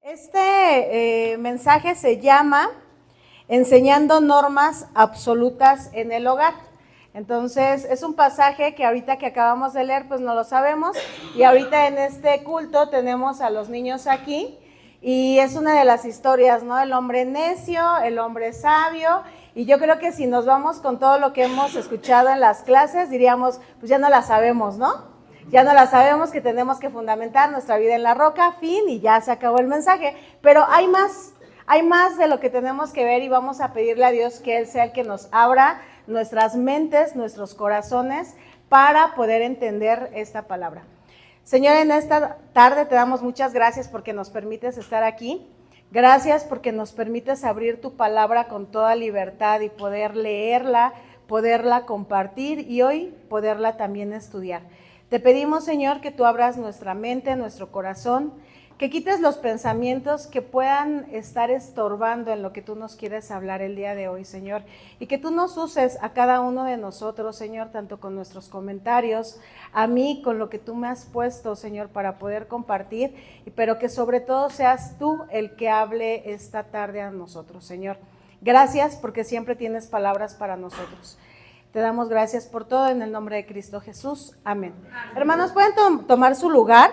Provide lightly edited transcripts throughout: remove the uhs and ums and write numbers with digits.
Este mensaje se llama Enseñando normas absolutas en el hogar. Entonces, es un pasaje que ahorita que acabamos de leer, pues no lo sabemos, y ahorita en este culto tenemos a los niños aquí, y es una de las historias, ¿no? El hombre necio, el hombre sabio, y yo creo que si nos vamos con todo lo que hemos escuchado en las clases, diríamos, pues ya no la sabemos, ¿no? Ya no la sabemos, que tenemos que fundamentar nuestra vida en la roca, fin, y ya se acabó el mensaje, pero hay más de lo que tenemos que ver, y vamos a pedirle a Dios que Él sea el que nos abra nuestras mentes, nuestros corazones, para poder entender esta palabra. Señor, en esta tarde te damos muchas gracias porque nos permites estar aquí. Gracias porque nos permites abrir tu palabra con toda libertad y poder leerla, poderla compartir y hoy poderla también estudiar. Te pedimos, Señor, que tú abras nuestra mente, nuestro corazón, que quites los pensamientos que puedan estar estorbando en lo que tú nos quieres hablar el día de hoy, Señor, y que tú nos uses a cada uno de nosotros, Señor, tanto con nuestros comentarios, a mí, con lo que tú me has puesto, Señor, para poder compartir, pero que sobre todo seas tú el que hable esta tarde a nosotros, Señor. Gracias porque siempre tienes palabras para nosotros. Te damos gracias por todo en el nombre de Cristo Jesús. Amén. Hermanos, pueden tomar su lugar.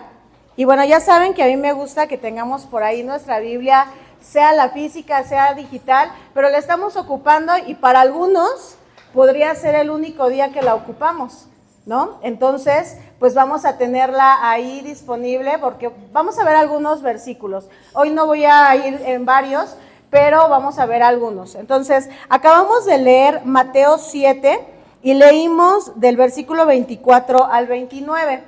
Y bueno, ya saben que a mí me gusta que tengamos por ahí nuestra Biblia, sea la física, sea digital, pero la estamos ocupando y para algunos podría ser el único día que la ocupamos, ¿no? Entonces, pues vamos a tenerla ahí disponible porque vamos a ver algunos versículos. Hoy no voy a ir en varios, pero vamos a ver algunos. Entonces, acabamos de leer Mateo 7 y leímos del versículo 24 al 29.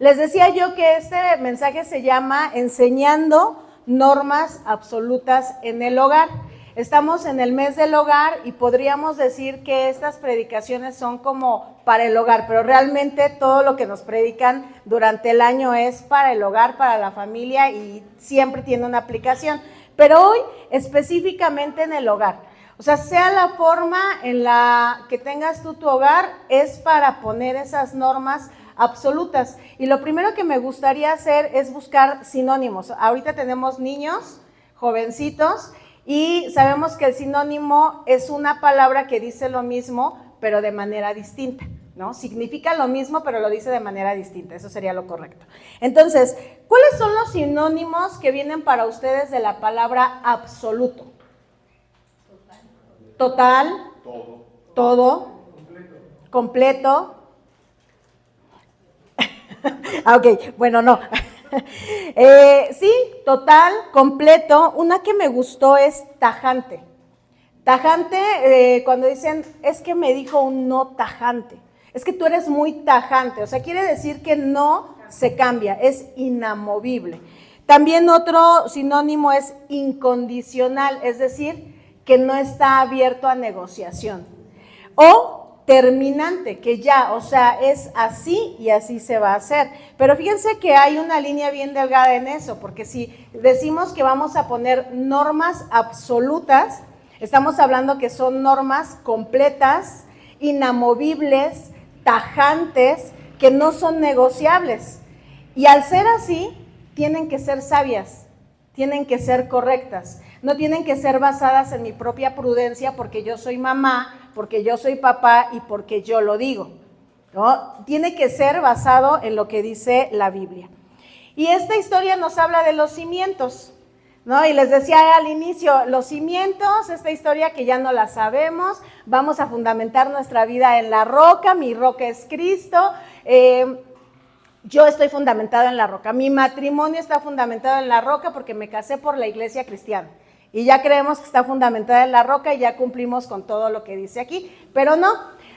Les decía yo que este mensaje se llama Enseñando normas absolutas en el hogar. Estamos en el mes del hogar y podríamos decir que estas predicaciones son como para el hogar, pero realmente todo lo que nos predican durante el año es para el hogar, para la familia y siempre tiene una aplicación. Pero hoy específicamente en el hogar. O sea la forma en la que tengas tú tu hogar, es para poner esas normas absolutas. Y lo primero que me gustaría hacer es buscar sinónimos. Ahorita tenemos niños, jovencitos, y sabemos que el sinónimo es una palabra que dice lo mismo, pero de manera distinta, ¿no? Significa lo mismo, pero lo dice de manera distinta. Eso sería lo correcto. Entonces, ¿cuáles son los sinónimos que vienen para ustedes de la palabra absoluto? Total, todo, completo. Ok, bueno, no. Sí, total, completo. Una que me gustó es tajante. Tajante, cuando dicen, es que me dijo un no tajante. Es que tú eres muy tajante. O sea, quiere decir que no se cambia, es inamovible. También otro sinónimo es incondicional, es decir, que no está abierto a negociación. O terminante, que ya, o sea, es así y así se va a hacer. Pero fíjense que hay una línea bien delgada en eso, porque si decimos que vamos a poner normas absolutas, estamos hablando que son normas completas, inamovibles, tajantes, que no son negociables. Y al ser así, tienen que ser sabias, tienen que ser correctas. No tienen que ser basadas en mi propia prudencia porque yo soy mamá, porque yo soy papá y porque yo lo digo, ¿no? Tiene que ser basado en lo que dice la Biblia. Y esta historia nos habla de los cimientos, ¿no? Y les decía al inicio, los cimientos, esta historia que ya no la sabemos, vamos a fundamentar nuestra vida en la roca, mi roca es Cristo. Yo estoy fundamentado en la roca, mi matrimonio está fundamentado en la roca porque me casé por la iglesia cristiana. Y ya creemos que está fundamentada en la roca y ya cumplimos con todo lo que dice aquí, pero no.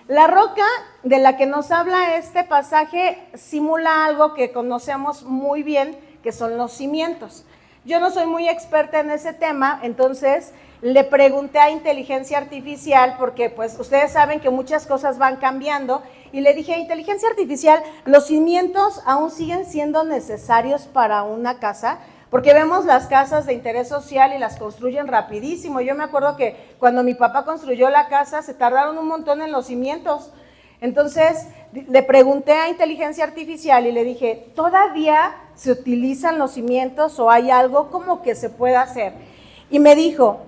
La roca de la que nos habla este pasaje simula algo que conocemos muy bien, que son los cimientos. Yo no soy muy experta en ese tema, entonces le pregunté a inteligencia artificial, porque pues ustedes saben que muchas cosas van cambiando, y le dije a inteligencia artificial, ¿los cimientos aún siguen siendo necesarios para una casa? Porque vemos las casas de interés social y las construyen rapidísimo. Yo me acuerdo que cuando mi papá construyó la casa se tardaron un montón en los cimientos. Entonces, le pregunté a inteligencia artificial y le dije, ¿todavía se utilizan los cimientos o hay algo como que se pueda hacer? Y me dijo,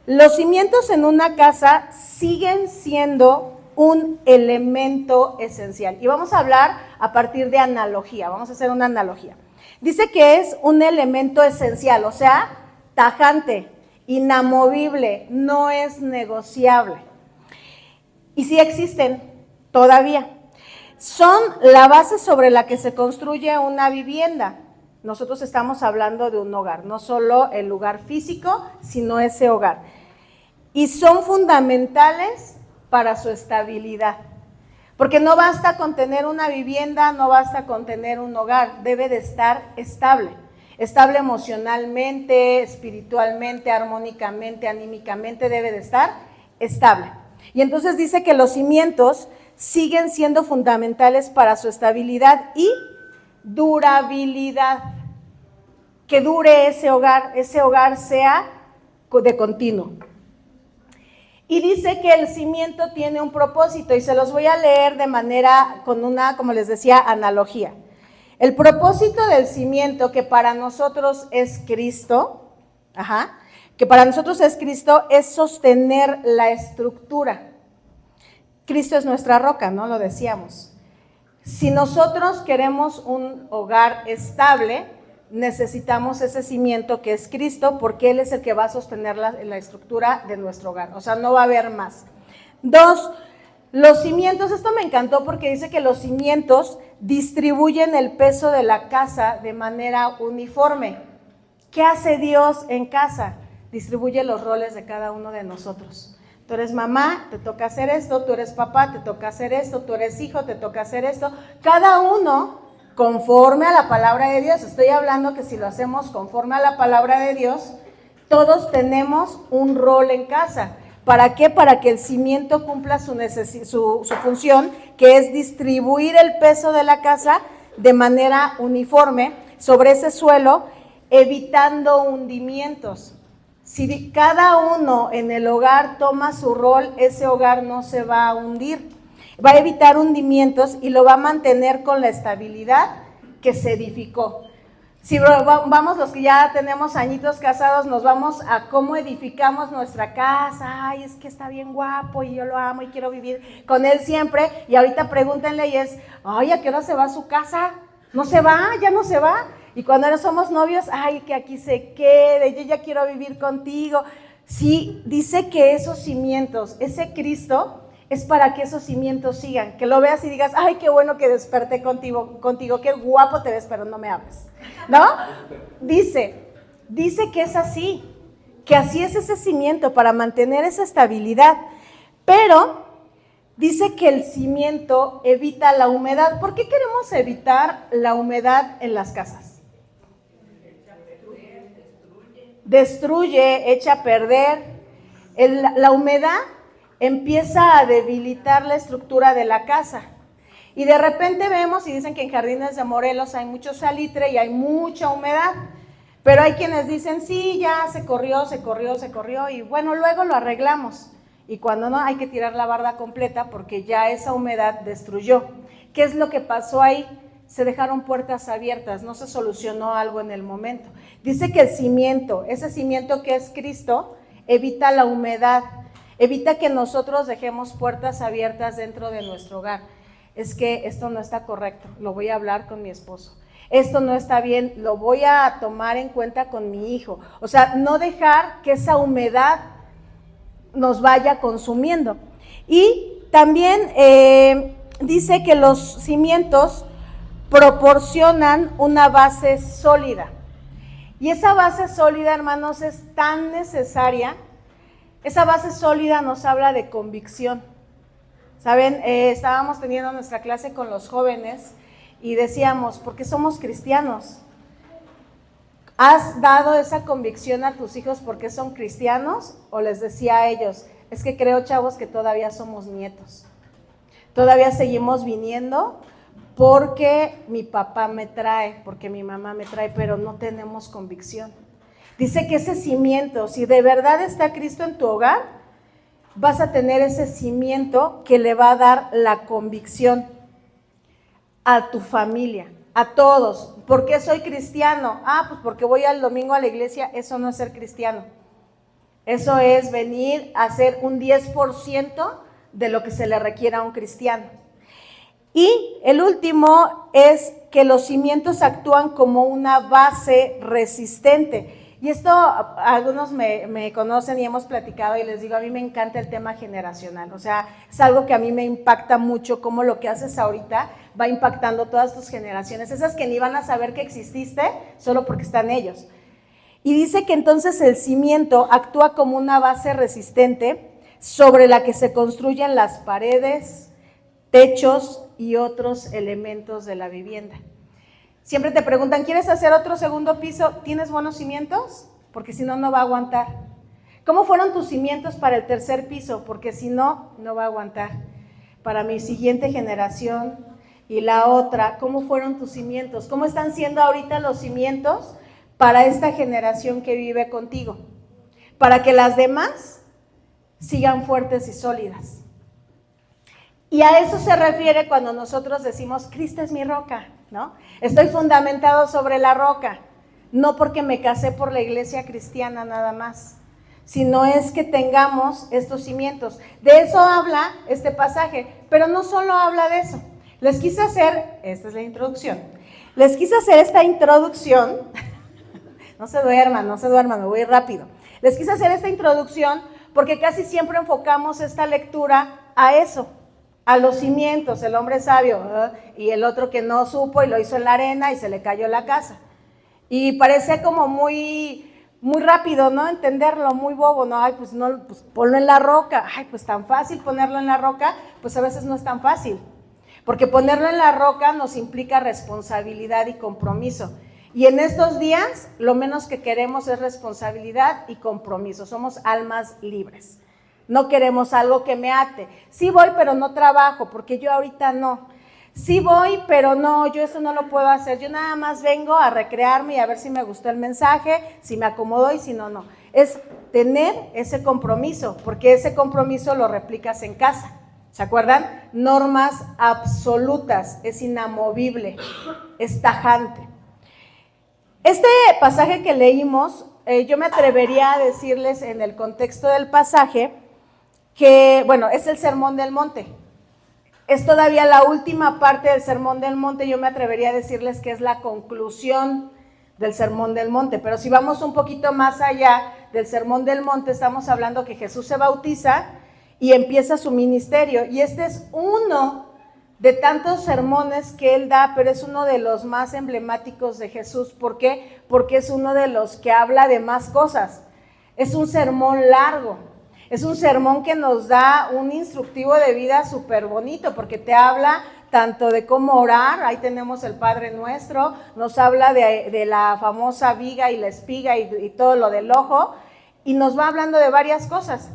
los cimientos en una casa siguen siendo un elemento esencial. Y vamos a hablar a partir de analogía, vamos a hacer una analogía. Dice que es un elemento esencial, o sea, tajante, inamovible, no es negociable. Y sí existen todavía. Son la base sobre la que se construye una vivienda. Nosotros estamos hablando de un hogar, no solo el lugar físico, sino ese hogar. Y son fundamentales para su estabilidad. Porque no basta con tener una vivienda, no basta con tener un hogar, debe de estar estable. Estable emocionalmente, espiritualmente, armónicamente, anímicamente, debe de estar estable. Y entonces dice que los cimientos siguen siendo fundamentales para su estabilidad y durabilidad. Que dure ese hogar sea de continuo. Y dice que el cimiento tiene un propósito y se los voy a leer de manera, con una, como les decía, analogía. El propósito del cimiento, que para nosotros es Cristo, es sostener la estructura. Cristo es nuestra roca, ¿no? Lo decíamos. Si nosotros queremos un hogar estable, necesitamos ese cimiento que es Cristo, porque Él es el que va a sostener la estructura de nuestro hogar, o sea, no va a haber más. 2, los cimientos, esto me encantó porque dice que los cimientos distribuyen el peso de la casa de manera uniforme. ¿Qué hace Dios en casa? Distribuye los roles de cada uno de nosotros. Tú eres mamá, te toca hacer esto, tú eres papá, te toca hacer esto, tú eres hijo, te toca hacer esto. Cada uno conforme a la palabra de Dios. Estoy hablando que si lo hacemos conforme a la palabra de Dios, todos tenemos un rol en casa. ¿Para qué? Para que el cimiento cumpla su función, que es distribuir el peso de la casa de manera uniforme sobre ese suelo, evitando hundimientos. Si cada uno en el hogar toma su rol, ese hogar no se va a hundir. Va a evitar hundimientos y lo va a mantener con la estabilidad que se edificó. Si vamos, los que ya tenemos añitos casados, nos vamos a cómo edificamos nuestra casa. Ay, es que está bien guapo y yo lo amo y quiero vivir con él siempre. Y ahorita pregúntenle y es, ay, ¿a qué hora se va a su casa? No se va, ya no se va. Y cuando somos novios, ay, que aquí se quede, yo ya quiero vivir contigo. Sí, dice que esos cimientos, ese Cristo, es para que esos cimientos sigan, que lo veas y digas, ay, qué bueno que desperté contigo, qué guapo te ves, pero no me hables, ¿no? Dice que es así, que así es ese cimiento para mantener esa estabilidad, pero dice que el cimiento evita la humedad. ¿Por qué queremos evitar la humedad en las casas? Destruye, echa a perder. La humedad empieza a debilitar la estructura de la casa. Y de repente vemos y dicen que en Jardines de Morelos hay mucho salitre y hay mucha humedad. Pero hay quienes dicen, sí, ya se corrió y bueno, luego lo arreglamos. Y cuando no, hay que tirar la barda completa porque ya esa humedad destruyó. ¿Qué es lo que pasó ahí? Se dejaron puertas abiertas, no se solucionó algo en el momento. Dice que el cimiento, ese cimiento que es Cristo, evita la humedad. Evita que nosotros dejemos puertas abiertas dentro de nuestro hogar. Es que esto no está correcto, lo voy a hablar con mi esposo. Esto no está bien, lo voy a tomar en cuenta con mi hijo. O sea, no dejar que esa humedad nos vaya consumiendo. Y también dice que los cimientos proporcionan una base sólida. Y esa base sólida, hermanos, es tan necesaria. Esa base sólida nos habla de convicción. ¿Saben? Estábamos teniendo nuestra clase con los jóvenes y decíamos, ¿por qué somos cristianos? ¿Has dado esa convicción a tus hijos porque son cristianos? O les decía a ellos, es que creo, chavos, que todavía somos nietos. Todavía seguimos viniendo porque mi papá me trae, porque mi mamá me trae, pero no tenemos convicción. Dice que ese cimiento, si de verdad está Cristo en tu hogar, vas a tener ese cimiento que le va a dar la convicción a tu familia, a todos. ¿Por qué soy cristiano? Pues porque voy al domingo a la iglesia. Eso no es ser cristiano. Eso es venir a hacer un 10% de lo que se le requiere a un cristiano. Y el último es que los cimientos actúan como una base resistente. Y esto algunos me conocen y hemos platicado y les digo, a mí me encanta el tema generacional. O sea, es algo que a mí me impacta mucho, cómo lo que haces ahorita va impactando todas tus generaciones, esas que ni van a saber que exististe solo porque están ellos. Y dice que entonces el cimiento actúa como una base resistente sobre la que se construyen las paredes, techos y otros elementos de la vivienda. Siempre te preguntan, ¿quieres hacer otro segundo piso? ¿Tienes buenos cimientos? Porque si no, no va a aguantar. ¿Cómo fueron tus cimientos para el tercer piso? Porque si no, no va a aguantar. Para mi siguiente generación y la otra, ¿cómo fueron tus cimientos? ¿Cómo están siendo ahorita los cimientos para esta generación que vive contigo? Para que las demás sigan fuertes y sólidas. Y a eso se refiere cuando nosotros decimos, Cristo es mi roca, ¿no? Estoy fundamentado sobre la roca, no porque me casé por la iglesia cristiana nada más, sino es que tengamos estos cimientos. De eso habla este pasaje, pero no solo habla de eso. Les quise hacer, esta es la introducción, les quise hacer esta introducción, no se duerman, me voy rápido. Les quise hacer esta introducción porque casi siempre enfocamos esta lectura a eso, a los cimientos, el hombre sabio, y el otro que no supo y lo hizo en la arena y se le cayó la casa. Y parece como muy rápido, ¿no? Entenderlo, muy bobo, ¿no? Pues ponlo en la roca. Pues tan fácil ponerlo en la roca, pues a veces no es tan fácil. Porque ponerlo en la roca nos implica responsabilidad y compromiso. Y en estos días, lo menos que queremos es responsabilidad y compromiso. Somos almas libres. No queremos algo que me ate. Sí voy, pero no trabajo, porque yo ahorita no. Sí voy, pero no, yo eso no lo puedo hacer. Yo nada más vengo a recrearme y a ver si me gustó el mensaje, si me acomodó y si no, no. Es tener ese compromiso, porque ese compromiso lo replicas en casa. ¿Se acuerdan? Normas absolutas, es inamovible, es tajante. Este pasaje que leímos, yo me atrevería a decirles en el contexto del pasaje, que, bueno, es el Sermón del Monte. Es todavía la última parte del Sermón del Monte, yo me atrevería a decirles que es la conclusión del Sermón del Monte, pero si vamos un poquito más allá del Sermón del Monte, estamos hablando que Jesús se bautiza y empieza su ministerio, y este es uno de tantos sermones que él da, pero es uno de los más emblemáticos de Jesús. ¿Por qué? Porque es uno de los que habla de más cosas. Es un sermón largo. Es un sermón que nos da un instructivo de vida súper bonito, porque te habla tanto de cómo orar, ahí tenemos el Padre Nuestro, nos habla de la famosa viga y la espiga y todo lo del ojo, y nos va hablando de varias cosas.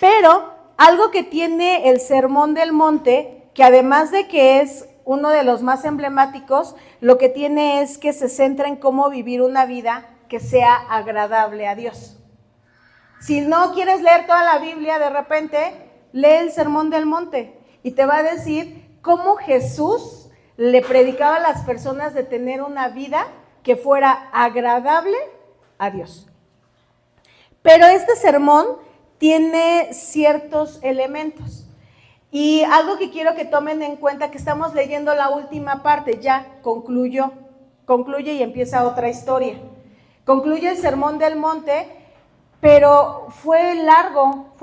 Pero algo que tiene el Sermón del Monte, que además de que es uno de los más emblemáticos, lo que tiene es que se centra en cómo vivir una vida que sea agradable a Dios. Si no quieres leer toda la Biblia, de repente, lee el Sermón del Monte y te va a decir cómo Jesús le predicaba a las personas de tener una vida que fuera agradable a Dios. Pero este sermón tiene ciertos elementos. Y algo que quiero que tomen en cuenta, que estamos leyendo la última parte, ya concluye y empieza otra historia. Concluye el Sermón del Monte, pero fue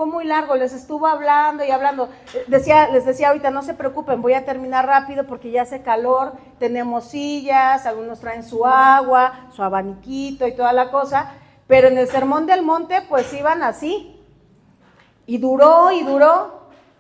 muy largo, les estuvo hablando y hablando. Les decía ahorita, no se preocupen, voy a terminar rápido porque ya hace calor, tenemos sillas, algunos traen su agua, su abaniquito y toda la cosa, pero en el Sermón del Monte pues iban así, y duró,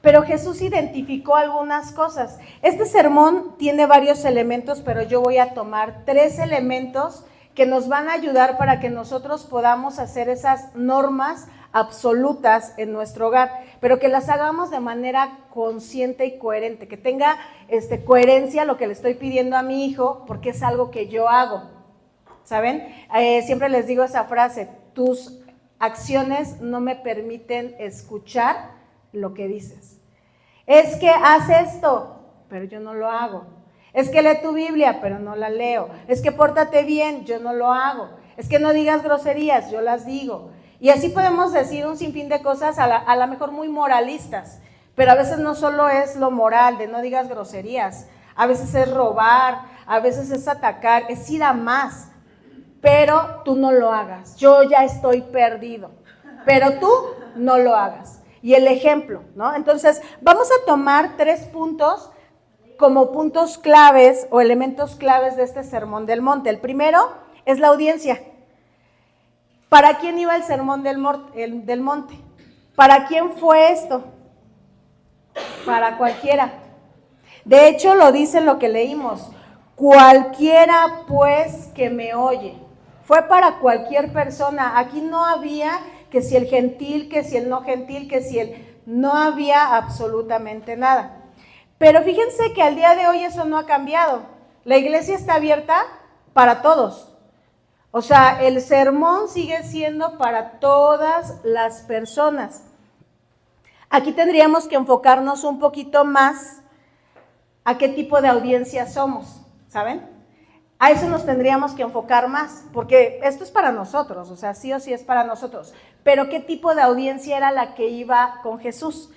pero Jesús identificó algunas cosas. Este sermón tiene varios elementos, pero yo voy a tomar 3 elementos que nos van a ayudar para que nosotros podamos hacer esas normas absolutas en nuestro hogar, pero que las hagamos de manera consciente y coherente, que tenga coherencia lo que le estoy pidiendo a mi hijo, porque es algo que yo hago, ¿saben? Siempre les digo esa frase, tus acciones no me permiten escuchar lo que dices. Es que haz esto, pero yo no lo hago. Es que lee tu Biblia, pero no la leo. Es que pórtate bien, yo no lo hago. Es que no digas groserías, yo las digo. Y así podemos decir un sinfín de cosas a la mejor muy moralistas, pero a veces no solo es lo moral de no digas groserías, a veces es robar, a veces es atacar, es ir a más, pero tú no lo hagas. Yo ya estoy perdido, pero tú no lo hagas. Y el ejemplo, ¿no? Entonces, vamos a tomar 3 puntos como puntos claves o elementos claves de este Sermón del Monte. El primero es la audiencia. ¿Para quién iba el Sermón del Monte? ¿Para quién fue esto? Para cualquiera. De hecho, lo dice lo que leímos. Cualquiera, pues, que me oye. Fue para cualquier persona. Aquí no había que si el gentil, que si el no gentil, que si el... No había absolutamente nada. Pero fíjense que al día de hoy eso no ha cambiado. La iglesia está abierta para todos. O sea, el sermón sigue siendo para todas las personas. Aquí tendríamos que enfocarnos un poquito más a qué tipo de audiencia somos, ¿saben? A eso nos tendríamos que enfocar más, porque esto es para nosotros, o sea, sí o sí es para nosotros. Pero ¿qué tipo de audiencia era la que iba con Jesús?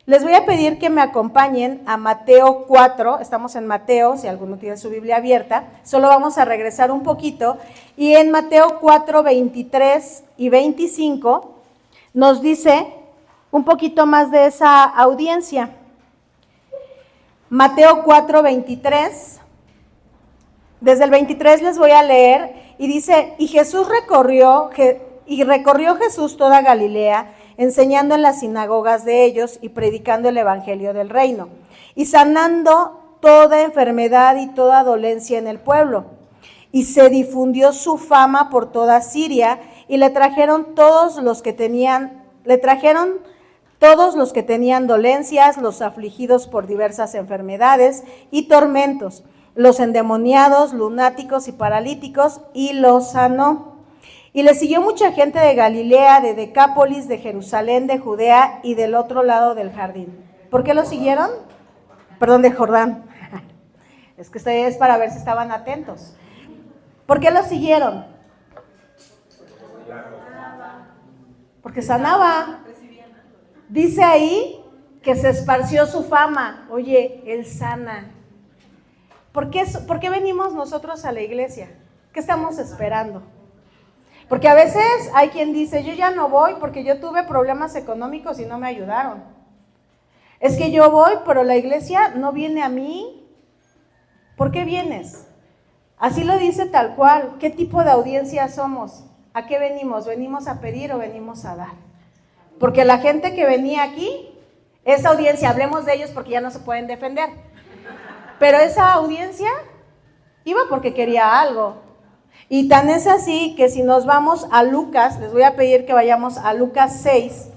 Les voy a pedir que me acompañen a Mateo 4, estamos en Mateo, si alguno tiene su Biblia abierta, solo vamos a regresar un poquito, y en Mateo 4, 23 y 25 nos dice un poquito más de esa audiencia. Mateo 4, 23, desde el 23 les voy a leer, y dice, y recorrió Jesús toda Galilea, enseñando en las sinagogas de ellos y predicando el evangelio del reino, y sanando toda enfermedad y toda dolencia en el pueblo. Y se difundió su fama por toda Siria, y le trajeron todos los que tenían dolencias, los afligidos por diversas enfermedades y tormentos, los endemoniados, lunáticos y paralíticos, y los sanó. Y le siguió mucha gente de Galilea, de Decápolis, de Jerusalén, de Judea y del otro lado del jardín. ¿Por qué lo siguieron? Perdón, de Jordán. Es que es para ver si estaban atentos. ¿Por qué lo siguieron? Porque sanaba. Dice ahí que se esparció su fama. Oye, él sana. ¿Por qué venimos nosotros a la iglesia? ¿Qué estamos esperando? Porque a veces hay quien dice, yo ya no voy porque yo tuve problemas económicos y no me ayudaron. Es que yo voy, pero la iglesia no viene a mí. ¿Por qué vienes? Así lo dice tal cual. ¿Qué tipo de audiencia somos? ¿A qué venimos? ¿Venimos a pedir o venimos a dar? Porque la gente que venía aquí, esa audiencia, hablemos de ellos porque ya no se pueden defender, pero esa audiencia iba porque quería algo. Y tan es así que si nos vamos a Lucas, les voy a pedir que vayamos a Lucas 6.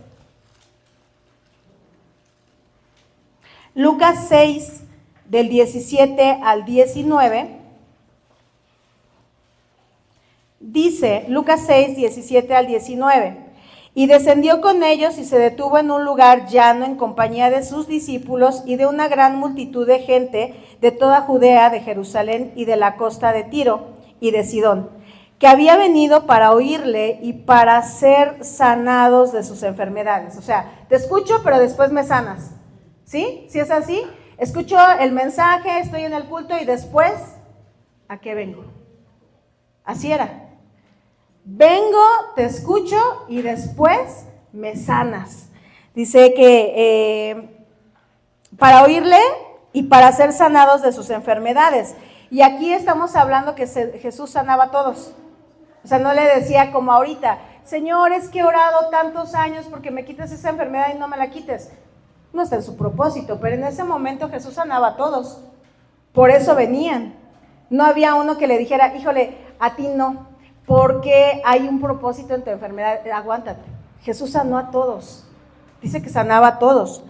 Lucas 6, del 17 al 19. Dice, Lucas 6, 17 al 19. Y descendió con ellos y se detuvo en un lugar llano en compañía de sus discípulos y de una gran multitud de gente de toda Judea, de Jerusalén y de la costa de Tiro y de Sidón, que había venido para oírle y para ser sanados de sus enfermedades. O sea, te escucho, pero después me sanas. ¿Sí? ¿Sí es así? Escucho el mensaje, estoy en el culto y después, ¿a qué vengo? Así era. Vengo, te escucho y después me sanas. Dice que para oírle y para ser sanados de sus enfermedades. Y aquí estamos hablando que Jesús sanaba a todos. O sea, no le decía como ahorita, Señor, es que he orado tantos años porque me quites esa enfermedad y no me la quites. No está en su propósito, pero en ese momento Jesús sanaba a todos. Por eso venían. No había uno que le dijera, híjole, a ti no, porque hay un propósito en tu enfermedad, aguántate. Jesús sanó a todos. Dice que sanaba a todos.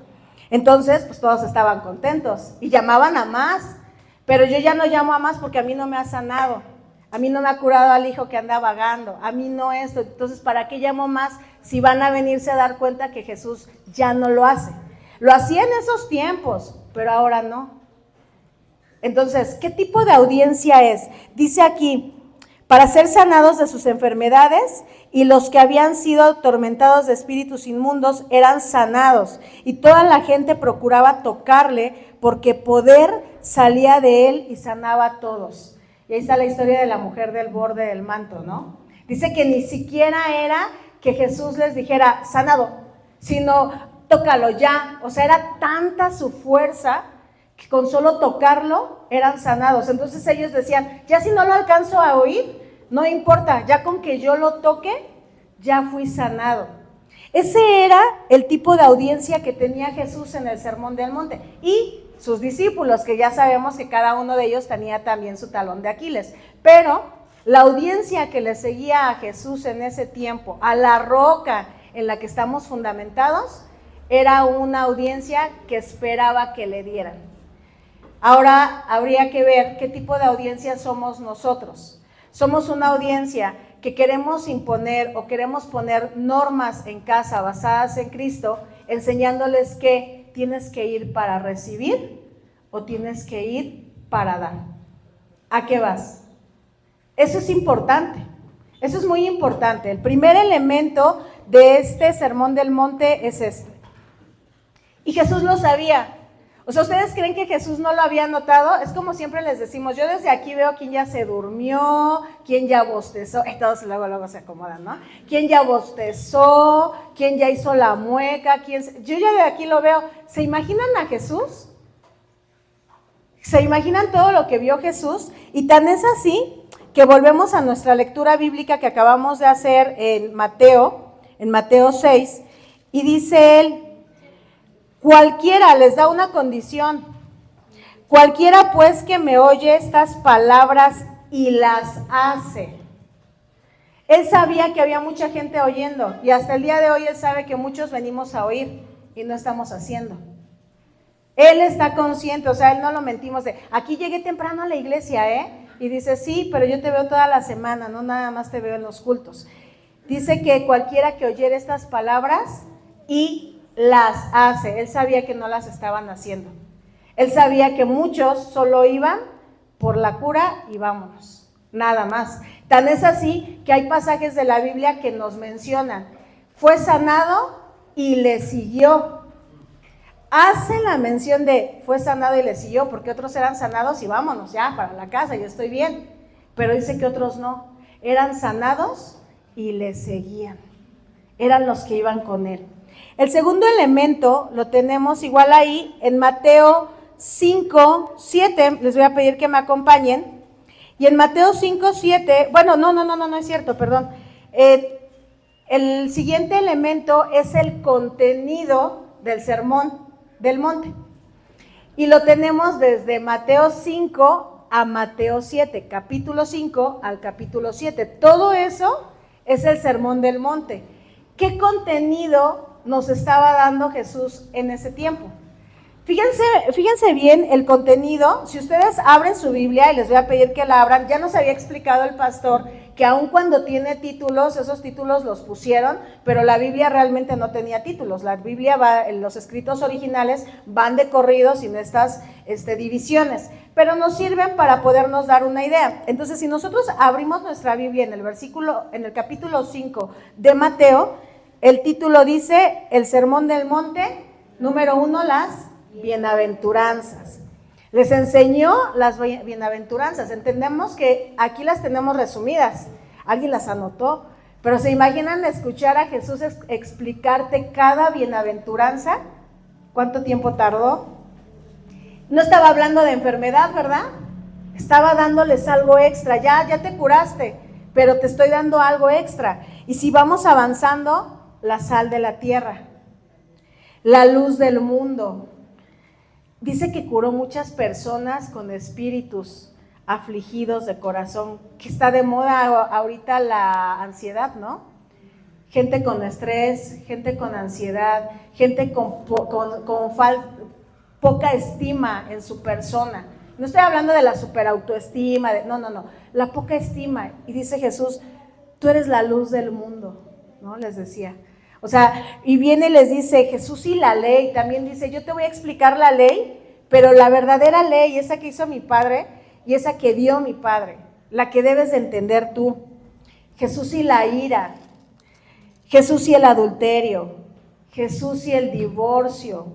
Entonces, pues todos estaban contentos y llamaban a más. Pero yo ya no llamo a más porque a mí no me ha sanado. A mí no me ha curado al hijo que anda vagando. A mí no esto. Entonces, ¿para qué llamo más si van a venirse a dar cuenta que Jesús ya no lo hace. Lo hacía en esos tiempos, pero ahora no. Entonces, ¿qué tipo de audiencia es? Dice aquí, para ser sanados de sus enfermedades, y los que habían sido atormentados de espíritus inmundos eran sanados, y toda la gente procuraba tocarle, porque poder salía de él y sanaba a todos. Y ahí está la historia de la mujer del borde del manto, ¿no? Dice que ni siquiera era que Jesús les dijera, sanado, sino tócalo ya. O sea, era tanta su fuerza que con solo tocarlo eran sanados. Entonces ellos decían, ya si no lo alcanzo a oír, no importa, ya con que yo lo toque, ya fui sanado. Ese era el tipo de audiencia que tenía Jesús en el Sermón del Monte. Y sus discípulos, que ya sabemos que cada uno de ellos tenía también su talón de Aquiles. Pero la audiencia que le seguía a Jesús en ese tiempo, a la roca en la que estamos fundamentados, era una audiencia que esperaba que le dieran. Ahora habría que ver qué tipo de audiencia somos nosotros. Somos una audiencia que queremos imponer o queremos poner normas en casa basadas en Cristo, enseñándoles que tienes que ir para recibir o tienes que ir para dar. ¿A qué vas? Eso es importante, eso es muy importante. El primer elemento de este Sermón del Monte es este. Y Jesús lo sabía. O sea, ¿ustedes creen que Jesús no lo había notado? Es como siempre les decimos, yo desde aquí veo quién ya se durmió, quién ya bostezó, y todos luego se acomodan, ¿no? Quién ya bostezó, quién ya hizo la mueca, yo ya de aquí lo veo. ¿Se imaginan a Jesús? ¿Se imaginan todo lo que vio Jesús? Y tan es así que volvemos a nuestra lectura bíblica que acabamos de hacer en Mateo 6, y dice él, cualquiera, les da una condición, cualquiera pues que me oye estas palabras y las hace. Él sabía que había mucha gente oyendo y hasta el día de hoy él sabe que muchos venimos a oír y no estamos haciendo. Él está consciente, o sea, él no lo mentimos de, aquí llegué temprano a la iglesia, y dice, sí, pero yo te veo toda la semana, no nada más te veo en los cultos. Dice que cualquiera que oyera estas palabras y las hace. Él sabía que no las estaban haciendo. Él sabía que muchos solo iban por la cura y vámonos, nada más. Tan es así que hay pasajes de la Biblia que nos mencionan, fue sanado y le siguió. Hace la mención de fue sanado y le siguió, porque otros eran sanados y vámonos ya para la casa, yo estoy bien. Pero dice que otros no, eran sanados y le seguían. Eran los que iban con él. El segundo elemento lo tenemos igual ahí en Mateo 5, 7, les voy a pedir que me acompañen, y en Mateo 5, 7, bueno, no es cierto, perdón, el siguiente elemento es el contenido del Sermón del Monte, y lo tenemos desde Mateo 5 a Mateo 7, capítulo 5 al capítulo 7, todo eso es el Sermón del Monte. ¿Qué contenido nos estaba dando Jesús en ese tiempo? Fíjense bien el contenido. Si ustedes abren su Biblia, y les voy a pedir que la abran, ya nos había explicado el pastor que aun cuando tiene títulos, esos títulos los pusieron, pero la Biblia realmente no tenía títulos. La Biblia los escritos originales van de corrido sin estas divisiones, pero nos sirven para podernos dar una idea. Entonces, si nosotros abrimos nuestra Biblia en el capítulo 5 de Mateo, el título dice, el Sermón del Monte, número 1, las bienaventuranzas. Les enseñó las bienaventuranzas. Entendemos que aquí las tenemos resumidas. Alguien las anotó, pero ¿se imaginan escuchar a Jesús explicarte cada bienaventuranza? ¿Cuánto tiempo tardó? No estaba hablando de enfermedad, ¿verdad? Estaba dándoles algo extra. Ya te curaste, pero te estoy dando algo extra. Y si vamos avanzando, la sal de la tierra, la luz del mundo. Dice que curó muchas personas con espíritus afligidos de corazón, que está de moda ahorita la ansiedad, ¿no? Gente con estrés, gente con ansiedad, gente con poca estima en su persona. No estoy hablando de la superautoestima, no, la poca estima. Y dice Jesús, tú eres la luz del mundo, ¿no? Les decía. O sea, y viene y les dice, Jesús y la ley, también dice, yo te voy a explicar la ley, pero la verdadera ley, esa que hizo mi Padre y esa que dio mi Padre, la que debes de entender tú. Jesús y la ira, Jesús y el adulterio, Jesús y el divorcio,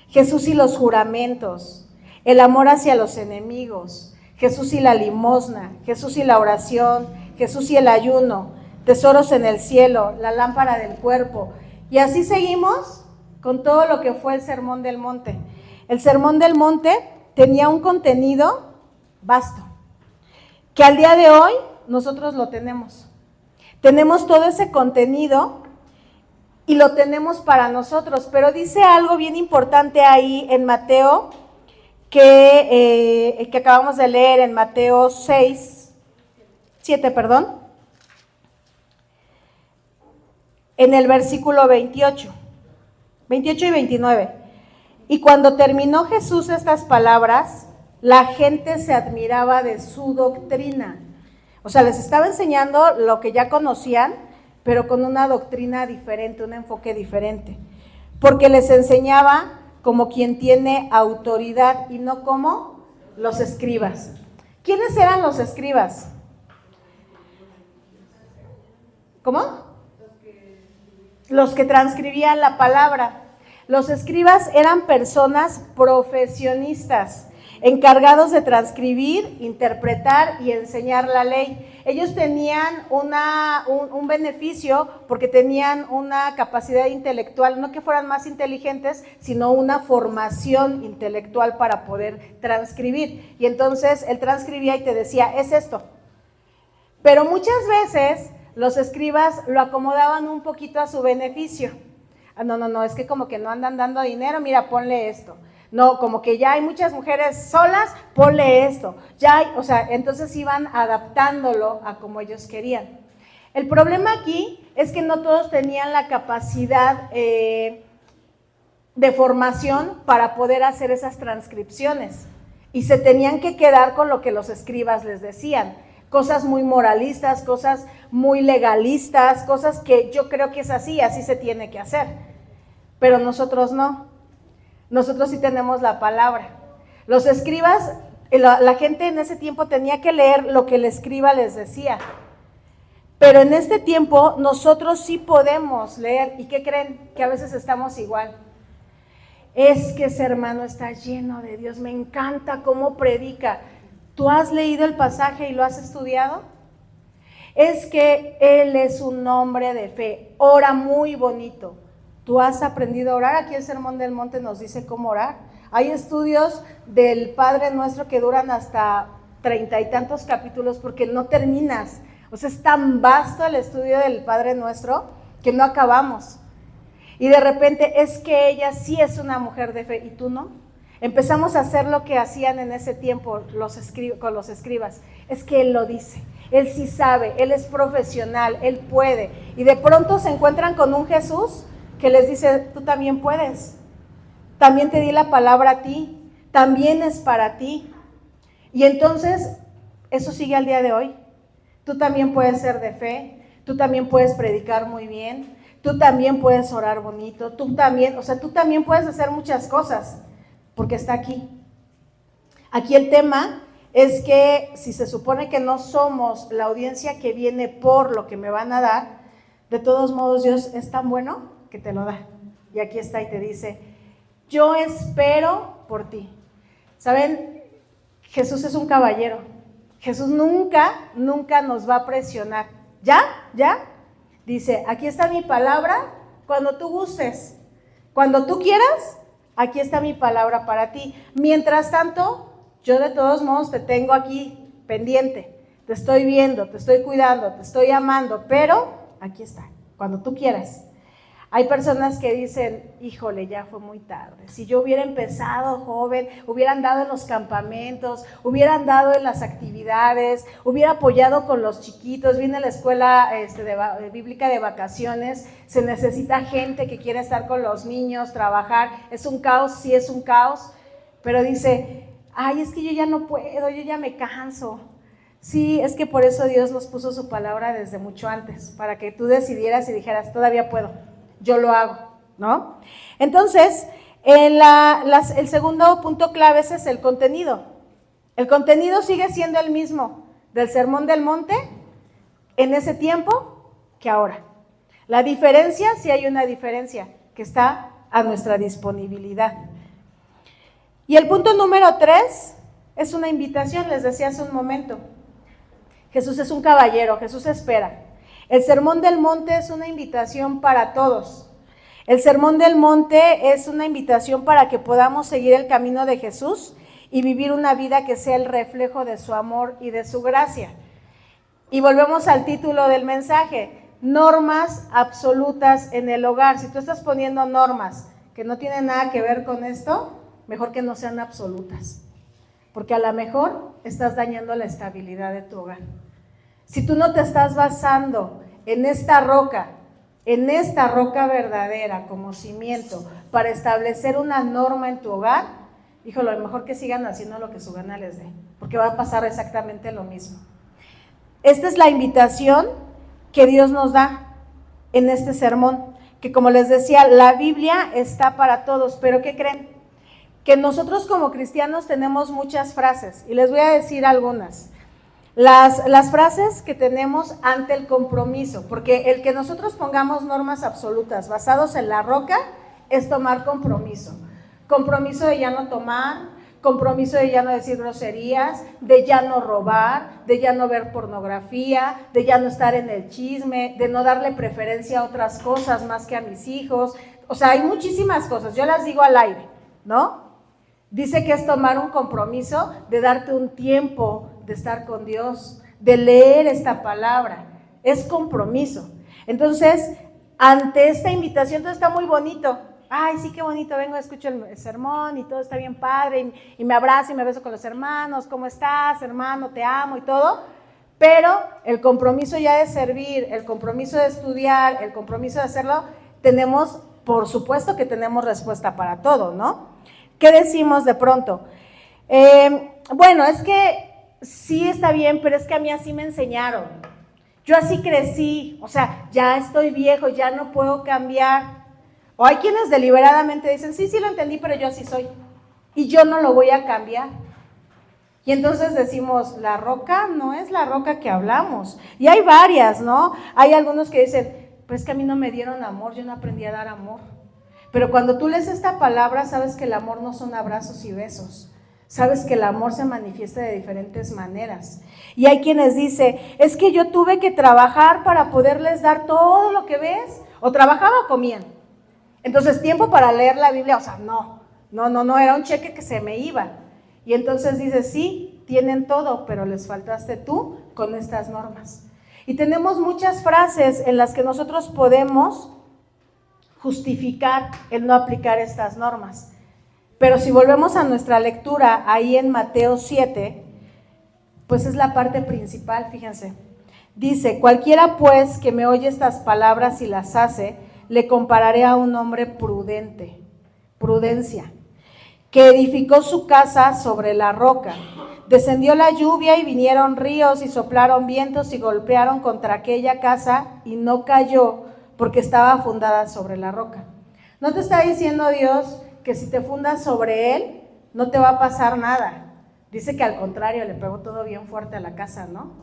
Jesús y los juramentos, el amor hacia los enemigos, Jesús y la limosna, Jesús y la oración, Jesús y el ayuno, tesoros en el cielo, la lámpara del cuerpo. Y así seguimos con todo lo que fue el Sermón del Monte. El Sermón del Monte tenía un contenido vasto, que al día de hoy nosotros lo tenemos. Tenemos todo ese contenido y lo tenemos para nosotros, pero dice algo bien importante ahí en Mateo, que acabamos de leer en Mateo 7, en el versículo 28 y 29. Y cuando terminó Jesús estas palabras, la gente se admiraba de su doctrina. O sea, les estaba enseñando lo que ya conocían, pero con una doctrina diferente, un enfoque diferente. Porque les enseñaba como quien tiene autoridad y no como los escribas. ¿Quiénes eran los escribas? ¿Cómo? Los que transcribían la palabra. Los escribas eran personas profesionistas, encargados de transcribir, interpretar y enseñar la ley. Ellos tenían un beneficio porque tenían una capacidad intelectual, no que fueran más inteligentes, sino una formación intelectual para poder transcribir. Y entonces él transcribía y te decía, es esto. Pero muchas veces los escribas lo acomodaban un poquito a su beneficio. No, es que como que no andan dando dinero, mira, ponle esto. No, como que ya hay muchas mujeres solas, ponle esto. Ya hay, o sea, entonces iban adaptándolo a como ellos querían. El problema aquí es que no todos tenían la capacidad de formación para poder hacer esas transcripciones y se tenían que quedar con lo que los escribas les decían. Cosas muy moralistas, cosas muy legalistas, cosas que yo creo que es así se tiene que hacer. Pero nosotros no. Nosotros sí tenemos la palabra. Los escribas, la gente en ese tiempo tenía que leer lo que el escriba les decía. Pero en este tiempo nosotros sí podemos leer. ¿Y qué creen? Que a veces estamos igual. Es que ese hermano está lleno de Dios, me encanta cómo predica. ¿Tú has leído el pasaje y lo has estudiado? Es que él es un hombre de fe, ora muy bonito. ¿Tú has aprendido a orar? Aquí el Sermón del Monte nos dice cómo orar. Hay estudios del Padre Nuestro que duran hasta 30 y tantos capítulos porque no terminas. O sea, es tan vasto el estudio del Padre Nuestro que no acabamos. Y de repente es que ella sí es una mujer de fe y tú no. Empezamos a hacer lo que hacían en ese tiempo con los escribas. Es que él lo dice, él sí sabe, él es profesional, él puede. Y de pronto se encuentran con un Jesús que les dice, tú también puedes. También te di la palabra a ti, también es para ti. Y entonces, eso sigue al día de hoy. Tú también puedes ser de fe, tú también puedes predicar muy bien, tú también puedes orar bonito, tú también puedes hacer muchas cosas. Porque está aquí. Aquí el tema es que si se supone que no somos la audiencia que viene por lo que me van a dar, de todos modos Dios es tan bueno que te lo da. Y aquí está y te dice, yo espero por ti. ¿Saben? Jesús es un caballero. Jesús nunca nos va a presionar. ¿Ya? Dice, aquí está mi palabra cuando tú gustes. Cuando tú quieras, aquí está mi palabra para ti. Mientras tanto, yo de todos modos te tengo aquí pendiente. Te estoy viendo, te estoy cuidando, te estoy amando, pero aquí está, cuando tú quieras. Hay personas que dicen, híjole, ya fue muy tarde. Si yo hubiera empezado joven, hubiera andado en los campamentos, hubiera andado en las actividades, hubiera apoyado con los chiquitos, viene a la escuela bíblica de vacaciones, se necesita gente que quiera estar con los niños, trabajar. Es un caos, sí es un caos, pero dice, ay, es que yo ya no puedo, yo ya me canso. Sí, es que por eso Dios nos puso su palabra desde mucho antes, para que tú decidieras y dijeras, todavía puedo. yo lo hago, ¿no? Entonces, el segundo punto clave es el contenido. El contenido sigue siendo el mismo del Sermón del Monte en ese tiempo que ahora. La diferencia, sí hay una diferencia que está a nuestra disponibilidad. Y el punto número 3 es una invitación, les decía hace un momento. Jesús es un caballero, Jesús espera. El Sermón del Monte es una invitación para todos. El Sermón del Monte es una invitación para que podamos seguir el camino de Jesús y vivir una vida que sea el reflejo de su amor y de su gracia. Y volvemos al título del mensaje, normas absolutas en el hogar. Si tú estás poniendo normas que no tienen nada que ver con esto, mejor que no sean absolutas, porque a lo mejor estás dañando la estabilidad de tu hogar. Si tú no te estás basando en esta roca verdadera como cimiento para establecer una norma en tu hogar, híjole, a lo mejor que sigan haciendo lo que su gana les dé, porque va a pasar exactamente lo mismo. Esta es la invitación que Dios nos da en este sermón, que como les decía, la Biblia está para todos, pero ¿qué creen? Que nosotros como cristianos tenemos muchas frases, y les voy a decir algunas. Las frases que tenemos ante el compromiso, porque el que nosotros pongamos normas absolutas basados en la roca es tomar compromiso. Compromiso de ya no tomar, compromiso de ya no decir groserías, de ya no robar, de ya no ver pornografía, de ya no estar en el chisme, de no darle preferencia a otras cosas más que a mis hijos. O sea, hay muchísimas cosas, yo las digo al aire, ¿no? Dice que es tomar un compromiso de darte un tiempo de estar con Dios, de leer esta palabra, es compromiso. Entonces, ante esta invitación, todo está muy bonito. Ay, sí, qué bonito, vengo, escucho el sermón y todo está bien padre, y me abrazo y me beso con los hermanos, ¿cómo estás, hermano? Te amo y todo. Pero el compromiso ya de servir, el compromiso de estudiar, el compromiso de hacerlo, tenemos, por supuesto que tenemos respuesta para todo, ¿no? ¿Qué decimos de pronto? Bueno, es que sí está bien, pero es que a mí así me enseñaron. Yo así crecí, o sea, ya estoy viejo, ya no puedo cambiar. O hay quienes deliberadamente dicen, sí, lo entendí, pero yo así soy. Y yo no lo voy a cambiar. Y entonces decimos, la roca no es la roca que hablamos. Y hay varias, ¿no? Hay algunos que dicen, pues que a mí no me dieron amor, yo no aprendí a dar amor. Pero cuando tú lees esta palabra, sabes que el amor no son abrazos y besos. Sabes que el amor se manifiesta de diferentes maneras. Y hay quienes dicen, es que yo tuve que trabajar para poderles dar todo lo que ves. O trabajaba o comían. Entonces, tiempo para leer la Biblia, o sea, no, era un cheque que se me iba. Y entonces dices, sí, tienen todo, pero les faltaste tú con estas normas. Y tenemos muchas frases en las que nosotros podemos justificar el no aplicar estas normas. Pero si volvemos a nuestra lectura ahí en Mateo 7, pues es la parte principal, fíjense. Dice, cualquiera pues que me oye estas palabras y las hace, le compararé a un hombre prudente, prudencia, que edificó su casa sobre la roca. Descendió la lluvia y vinieron ríos y soplaron vientos y golpearon contra aquella casa y no cayó porque estaba fundada sobre la roca. ¿No te está diciendo Dios que si te fundas sobre él, no te va a pasar nada? Dice que al contrario, le pegó todo bien fuerte a la casa, ¿no?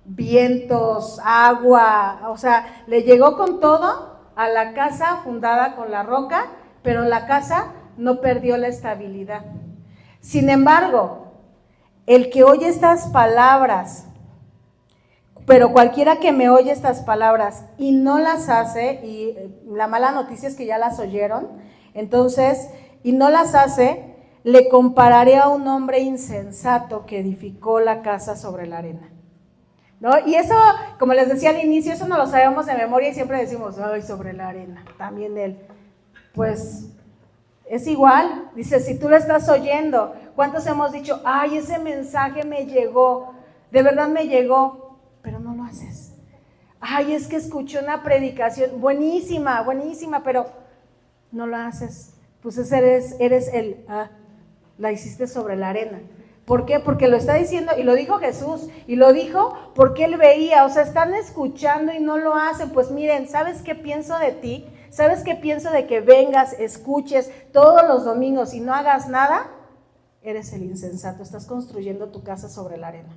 Vientos, agua, o sea, le llegó con todo a la casa fundada con la roca, pero la casa no perdió la estabilidad. Sin embargo, el que oye estas palabras, pero cualquiera que me oye estas palabras y no las hace, y la mala noticia es que ya las oyeron, entonces, y no las hace, le compararé a un hombre insensato que edificó la casa sobre la arena, ¿no? Y eso, como les decía al inicio, eso no lo sabemos de memoria y siempre decimos, ay, sobre la arena, también él. Pues es igual, dice, si tú lo estás oyendo, ¿cuántos hemos dicho, ay, ese mensaje me llegó, de verdad me llegó? Pero no lo haces. Ay, es que escuché una predicación buenísima, pero no lo haces. Pues eres la hiciste sobre la arena. ¿Por qué? Porque lo está diciendo, y lo dijo Jesús, y lo dijo porque él veía, o sea, están escuchando y no lo hacen. Pues miren, ¿sabes qué pienso de ti? ¿sabes qué pienso de que vengas, escuches todos los domingos y no hagas nada? Eres el insensato, estás construyendo tu casa sobre la arena.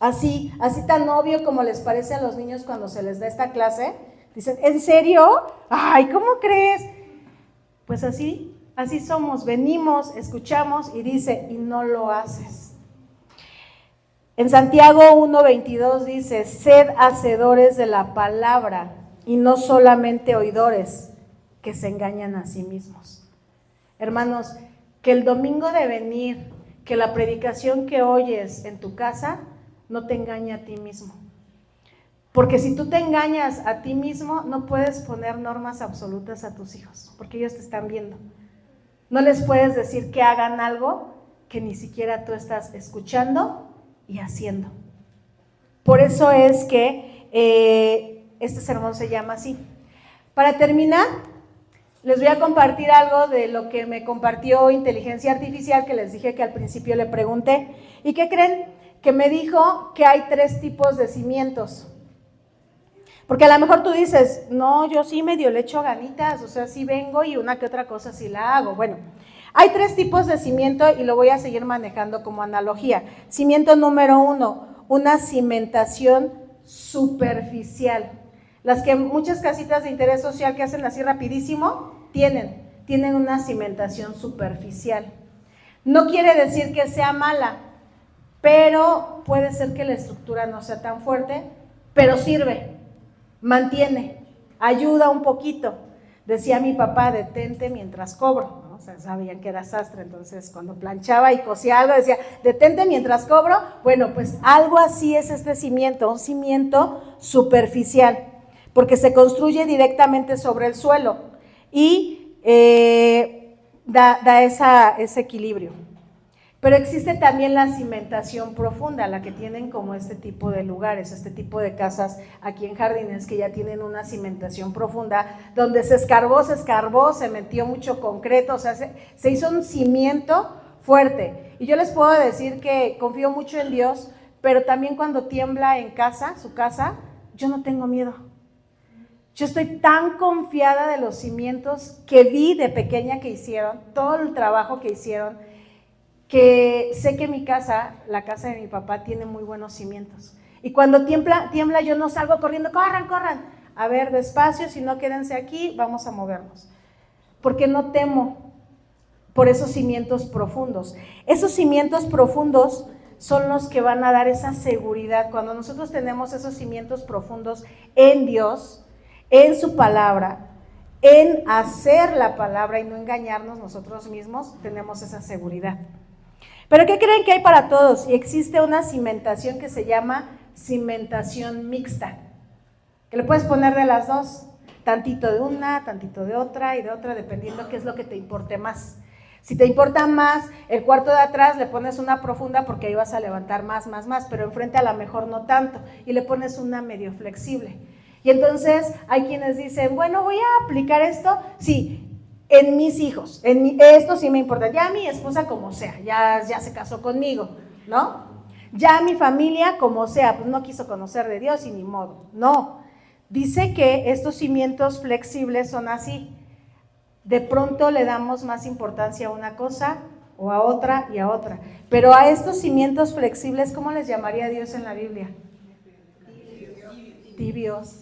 Así tan obvio como les parece a los niños cuando se les da esta clase, dicen, ¿en serio? Ay, ¿cómo crees? Pues así somos, venimos, escuchamos y dice, y no lo haces. En Santiago 1:22 dice, sed hacedores de la palabra y no solamente oidores que se engañan a sí mismos. Hermanos, que el domingo de venir, que la predicación que oyes en tu casa no te engañe a ti mismo. Porque si tú te engañas a ti mismo, no puedes poner normas absolutas a tus hijos, porque ellos te están viendo. No les puedes decir que hagan algo que ni siquiera tú estás escuchando y haciendo. Por eso es que este sermón se llama así. Para terminar, les voy a compartir algo de lo que me compartió Inteligencia Artificial, que les dije que al principio le pregunté. ¿Y qué creen? Que me dijo que hay 3 tipos de cimientos. Porque a lo mejor tú dices, no, yo sí medio le echo ganitas, o sea, sí vengo y una que otra cosa sí la hago. Bueno, hay 3 tipos de cimiento y lo voy a seguir manejando como analogía. Cimiento número 1, una cimentación superficial. Las que muchas casitas de interés social que hacen así rapidísimo, tienen una cimentación superficial. No quiere decir que sea mala, pero puede ser que la estructura no sea tan fuerte, pero sirve, mantiene, ayuda un poquito. Decía mi papá, detente mientras cobro, ¿no? O sea, sabían que era sastre, entonces cuando planchaba y cosía algo decía, detente mientras cobro. Bueno, pues algo así es este cimiento, un cimiento superficial, porque se construye directamente sobre el suelo y da ese equilibrio. Pero existe también la cimentación profunda, la que tienen como este tipo de lugares, este tipo de casas aquí en Jardines que ya tienen una cimentación profunda, donde se escarbó, se metió mucho concreto, o sea, se hizo un cimiento fuerte. Y yo les puedo decir que confío mucho en Dios, pero también cuando tiembla en casa, su casa, yo no tengo miedo. Yo estoy tan confiada de los cimientos que vi de pequeña que hicieron, todo el trabajo que hicieron, que sé que mi casa, la casa de mi papá, tiene muy buenos cimientos. Y cuando tiembla yo no salgo corriendo, corran. A ver, despacio, si no quédense aquí, vamos a movernos. Porque no temo por esos cimientos profundos. Esos cimientos profundos son los que van a dar esa seguridad. Cuando nosotros tenemos esos cimientos profundos en Dios, en su palabra, en hacer la palabra y no engañarnos nosotros mismos, tenemos esa seguridad. Pero ¿qué creen que hay para todos? Y existe una cimentación que se llama cimentación mixta, que le puedes poner de las dos, tantito de una, tantito de otra y de otra, dependiendo qué es lo que te importe más. Si te importa más el cuarto de atrás, le pones una profunda porque ahí vas a levantar más, pero enfrente a lo mejor no tanto, y le pones una medio flexible. Y entonces hay quienes dicen, bueno, voy a aplicar esto, sí, en mis hijos, esto sí me importa, ya mi esposa como sea, ya se casó conmigo, ¿no? Ya mi familia como sea, pues no quiso conocer de Dios y ni modo, no. Dice que estos cimientos flexibles son así, de pronto le damos más importancia a una cosa o a otra y a otra, pero a estos cimientos flexibles, ¿cómo les llamaría Dios en la Biblia? Tibios.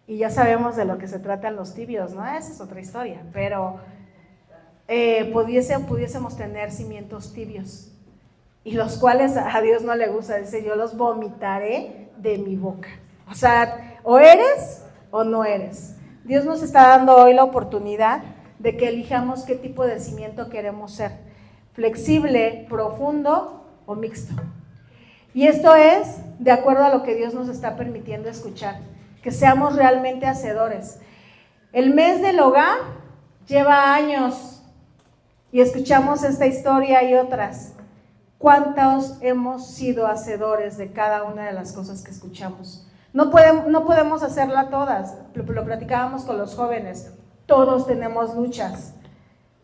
Y ya sabemos de lo que se tratan los tibios, ¿no? Esa es otra historia, pero pudiésemos tener cimientos tibios, y los cuales a Dios no le gusta, dice, yo los vomitaré de mi boca. O sea, o eres o no eres. Dios nos está dando hoy la oportunidad de que elijamos qué tipo de cimiento queremos ser, flexible, profundo o mixto. Y esto es de acuerdo a lo que Dios nos está permitiendo escuchar, que seamos realmente hacedores. El mes del hogar lleva años y escuchamos esta historia y otras. ¿Cuántos hemos sido hacedores de cada una de las cosas que escuchamos? No podemos hacerla todas, lo platicábamos con los jóvenes, todos tenemos luchas,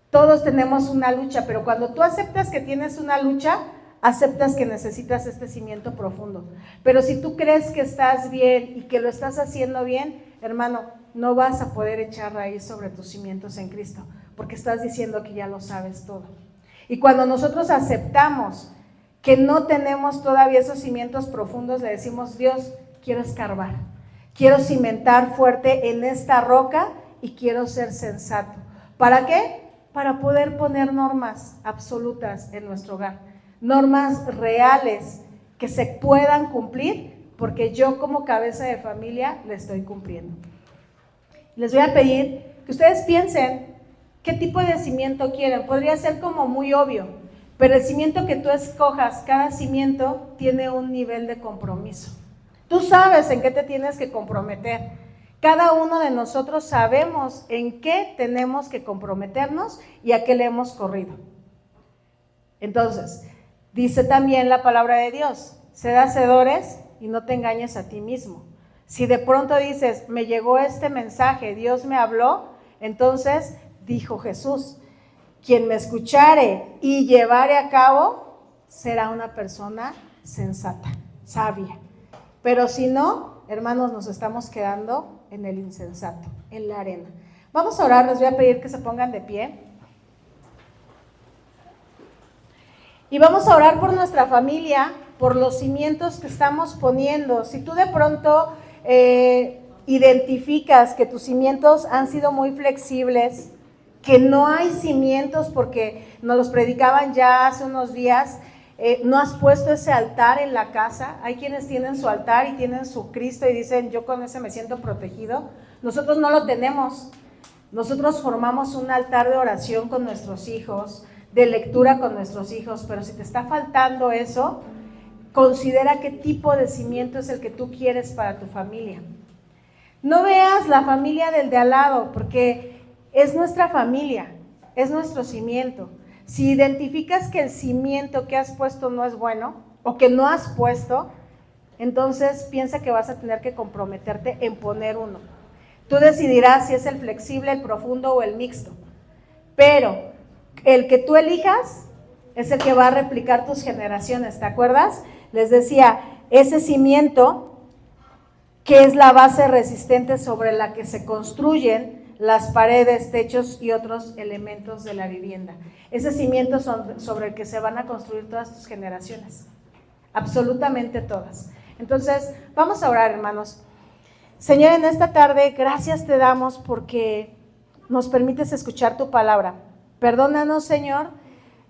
todos tenemos una lucha, pero cuando tú aceptas que tienes una lucha, aceptas que necesitas este cimiento profundo. Pero si tú crees que estás bien y que lo estás haciendo bien, hermano, no vas a poder echar raíz sobre tus cimientos en Cristo, porque estás diciendo que ya lo sabes todo. Y cuando nosotros aceptamos que no tenemos todavía esos cimientos profundos, le decimos, Dios, quiero escarbar, quiero cimentar fuerte en esta roca y quiero ser sensato. ¿Para qué? Para poder poner normas absolutas en nuestro hogar, normas reales que se puedan cumplir, porque yo como cabeza de familia le estoy cumpliendo. Les voy a pedir que ustedes piensen qué tipo de cimiento quieren. Podría ser como muy obvio, pero el cimiento que tú escojas, cada cimiento tiene un nivel de compromiso. Tú sabes en qué te tienes que comprometer. Cada uno de nosotros sabemos en qué tenemos que comprometernos y a qué le hemos corrido. Entonces, dice también la palabra de Dios, sed hacedores y no te engañes a ti mismo. Si de pronto dices, me llegó este mensaje, Dios me habló, entonces dijo Jesús, quien me escuchare y llevare a cabo, será una persona sensata, sabia. Pero si no, hermanos, nos estamos quedando en el insensato, en la arena. Vamos a orar, les voy a pedir que se pongan de pie. Y vamos a orar por nuestra familia, por los cimientos que estamos poniendo. Si tú de pronto identificas que tus cimientos han sido muy flexibles, que no hay cimientos, porque nos los predicaban ya hace unos días, no has puesto ese altar en la casa. Hay quienes tienen su altar y tienen su Cristo y dicen, yo con ese me siento protegido. Nosotros no lo tenemos. Nosotros formamos un altar de oración con nuestros hijos, de lectura con nuestros hijos, pero si te está faltando eso, considera qué tipo de cimiento es el que tú quieres para tu familia. No veas la familia del de al lado, porque es nuestra familia, es nuestro cimiento. Si identificas que el cimiento que has puesto no es bueno, o que no has puesto, entonces piensa que vas a tener que comprometerte en poner uno. Tú decidirás si es el flexible, el profundo o el mixto, pero el que tú elijas es el que va a replicar tus generaciones, ¿te acuerdas? Les decía, ese cimiento que es la base resistente sobre la que se construyen las paredes, techos y otros elementos de la vivienda. Ese cimiento sobre el que se van a construir todas tus generaciones, absolutamente todas. Entonces, vamos a orar, hermanos. Señor, en esta tarde, gracias te damos porque nos permites escuchar tu palabra. Perdónanos, Señor,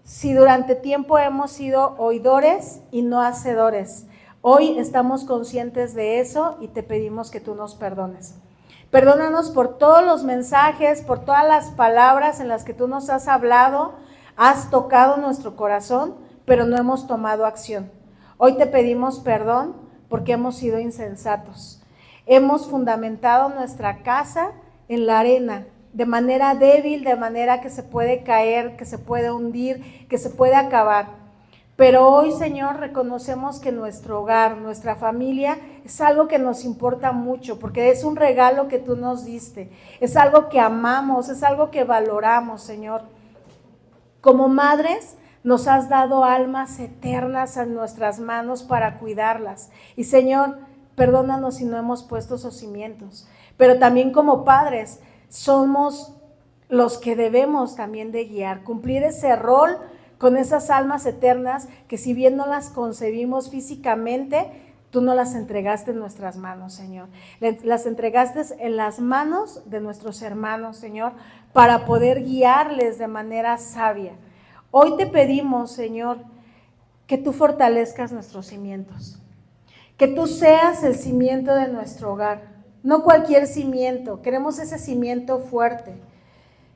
si durante tiempo hemos sido oidores y no hacedores. Hoy estamos conscientes de eso y te pedimos que tú nos perdones. Perdónanos por todos los mensajes, por todas las palabras en las que tú nos has hablado, has tocado nuestro corazón, pero no hemos tomado acción. Hoy te pedimos perdón porque hemos sido insensatos. Hemos fundamentado nuestra casa en la arena, de manera débil, de manera que se puede caer, que se puede hundir, que se puede acabar. Pero hoy, Señor, reconocemos que nuestro hogar, nuestra familia, es algo que nos importa mucho, porque es un regalo que tú nos diste, es algo que amamos, es algo que valoramos, Señor. Como madres, nos has dado almas eternas en nuestras manos para cuidarlas. Y, Señor, perdónanos si no hemos puesto esos cimientos. Pero también como padres, somos los que debemos también de guiar, cumplir ese rol con esas almas eternas que si bien no las concebimos físicamente, tú no las entregaste en nuestras manos, Señor. Las entregaste en las manos de nuestros hermanos, Señor, para poder guiarles de manera sabia. Hoy te pedimos, Señor, que tú fortalezcas nuestros cimientos, que tú seas el cimiento de nuestro hogar, no cualquier cimiento. Queremos ese cimiento fuerte,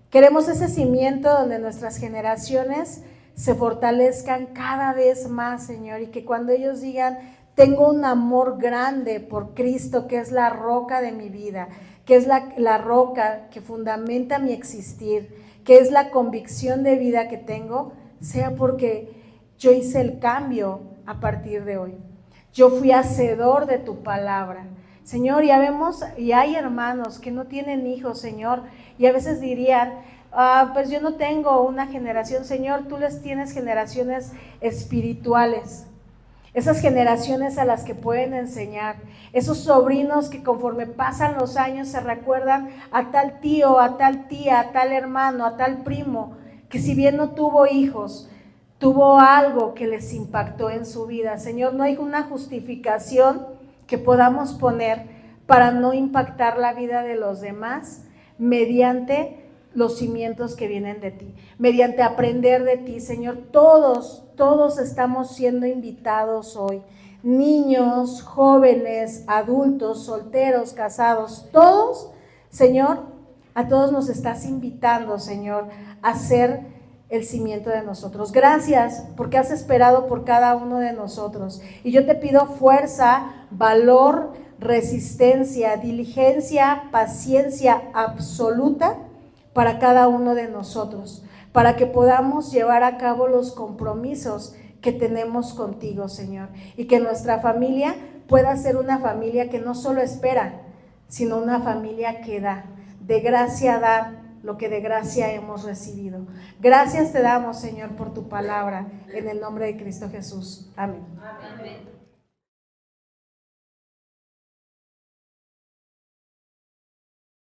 queremos ese cimiento donde nuestras generaciones se fortalezcan cada vez más, Señor, y que cuando ellos digan, tengo un amor grande por Cristo, que es la roca de mi vida, que es la roca que fundamenta mi existir, que es la convicción de vida que tengo, sea porque yo hice el cambio a partir de hoy. Yo fui hacedor de tu palabra. Señor, ya vemos, y hay hermanos que no tienen hijos, Señor, y a veces dirían, pues yo no tengo una generación. Señor, tú les tienes generaciones espirituales. esas generaciones a las que pueden enseñar, esos sobrinos que conforme pasan los años se recuerdan a tal tío, a tal tía, a tal hermano, a tal primo, que si bien no tuvo hijos, tuvo algo que les impactó en su vida. Señor, no hay una justificación que podamos poner para no impactar la vida de los demás mediante los cimientos que vienen de ti, mediante aprender de ti. Señor, todos estamos siendo invitados hoy, niños, jóvenes, adultos, solteros, casados, todos, Señor, a todos nos estás invitando, Señor, a ser el cimiento de nosotros. Gracias porque has esperado por cada uno de nosotros. Y yo te pido fuerza, valor, resistencia, diligencia, paciencia absoluta para cada uno de nosotros, para que podamos llevar a cabo los compromisos que tenemos contigo, Señor, y que nuestra familia pueda ser una familia que no solo espera, sino una familia que da, de gracia dar lo que de gracia hemos recibido. Gracias te damos, Señor, por tu palabra, en el nombre de Cristo Jesús. Amén. Amén.